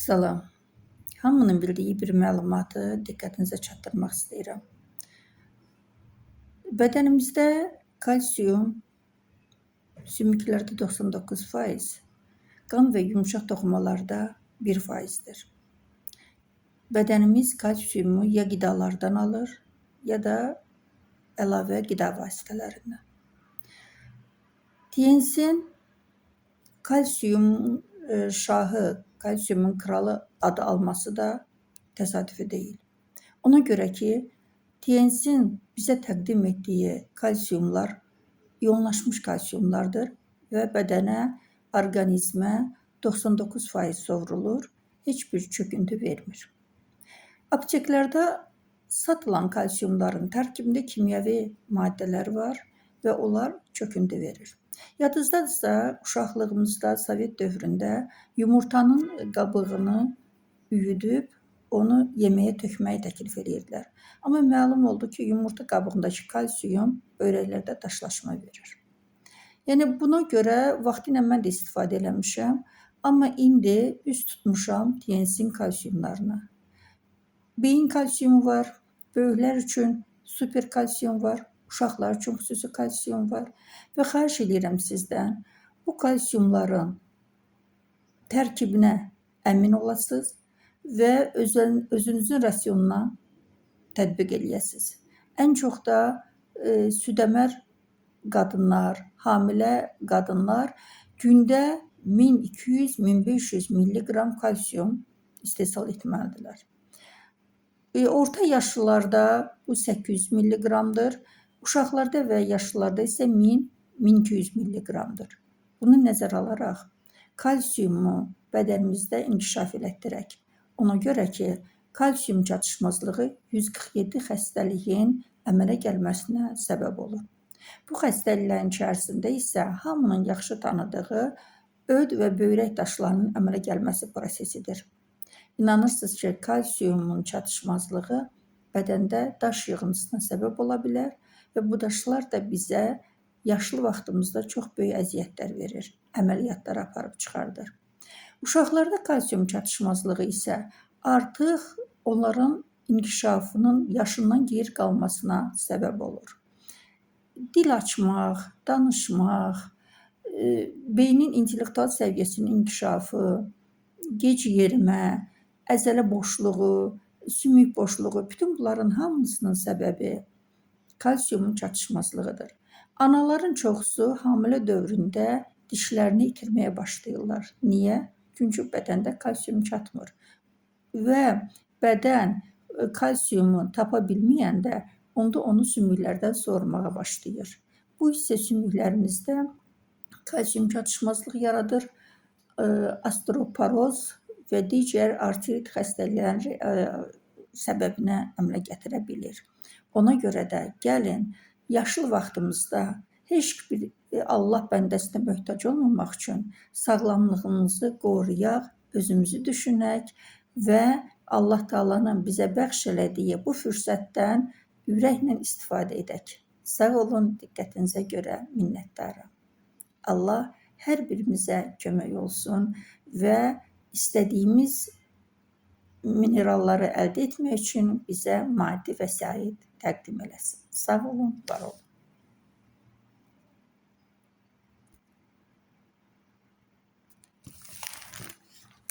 Salam. Hamının bildiyi bir məlumatı diqqətinizə çatdırmaq istəyirəm. Bədənimizdə kalsium sümüklərdə 99%, qan və yumşaq toxumalarda 1%dir. Bədənimiz kalsiumu ya qidalardan alır, ya da əlavə qida vasitələrindən. TNS-in kalsiumun şahı, kalsiumun kralı adı alması da təsadüfi deyil. Ona görə ki, TNS-in bizə təqdim etdiyi kalsiumlar iyonlaşmış kalsiumlardır və bədənə, orqanizmə 99% sovrulur, heç bir çöküntü vermir. Apteklərdə satılan kalsiumların tərkibində kimyəvi maddələr var və onlar çöküntü verir. Yadınızdadırsa, uşaqlığımızda, Sovet dövründə yumurtanın qabığını üyüdüb, onu yeməyə tökməyi təklif edirdilər. Amma məlum oldu ki, yumurta qabığındakı kalsium böyrəklərdə daşlaşma verir. Yəni, buna görə vaxtilə mən də istifadə eləmişəm, amma indi üz tutmuşam TNS-in kalsiumlarına. Beyin kalsiumu var, böyüklər üçün super kalsium var, uşaqlar üçün xüsusi kalsium var və xahiş edirəm sizdən bu kalsiumların tərkibinə əmin olasınız və özünüzün rasionuna tətbiq eləyəsiniz. Ən çox da südəmər qadınlar, hamilə qadınlar gündə 1200-1500 milliqram kalsium istehsal etməlidirlər. Orta yaşlılarda bu 800 milliqramdır, uşaqlarda və yaşlılarda isə 1000-1200 milliqramdır. Bunu nəzərə alaraq kalsiumu bədənimizdə inkişaf elətdirək. Ona görə ki, kalsium çatışmazlığı 147 xəstəliyin əmələ gəlməsinə səbəb olur. Bu xəstəliklərin içərisində isə hamının yaxşı tanıdığı öd və böyrək daşlarının əmələ gəlməsi prosesidir. İnanırsınız ki, kalsiumun çatışmazlığı bədəndə daş yığıntısına səbəb ola bilər və bu daşlar da bizə yaşlı vaxtımızda çox böyük əziyyətlər verir, əməliyyatlara aparıb çıxardır. Uşaqlarda kalsium çatışmazlığı isə artıq onların inkişafının yaşından geri qalmasına səbəb olur. Dil açmaq, danışmaq, beynin intellektual səviyyəsinin inkişafı, gec yerimə, əzələ boşluğu, sümük boşluğu, bütün bunların hamısının səbəbi kalsiumun çatışmazlığıdır. Anaların çoxusu hamilə dövründə dişlərini itirməyə başlayırlar. Niyə? Çünki bədəndə kalsium çatmır. Və bədən kalsiumu tapa bilməyəndə onda onu sümüklərdən sormağa başlayır. Bu isə sümüklərimizdə kalsium çatışmazlığı yaradır, osteoporoz və digər arterit xəstəliklərin səbəbinə əmələ gətirə bilir. Ona görə də gəlin, yaşlı vaxtımızda heç bir Allah bəndəsinə möhtac olmamaq üçün sağlamlığımızı qoruyaq, özümüzü düşünək və Allah Taalanın bizə bəxş elədiyi bu fürsətdən ürəklə istifadə edək. Sağ olun, diqqətinizə görə minnətdaram. Allah hər birimizə kömək olsun və istədiyimiz mineralları əldə etmək üçün bizə maddi vəsait təqdim eləsin. Sağ olun, var olun.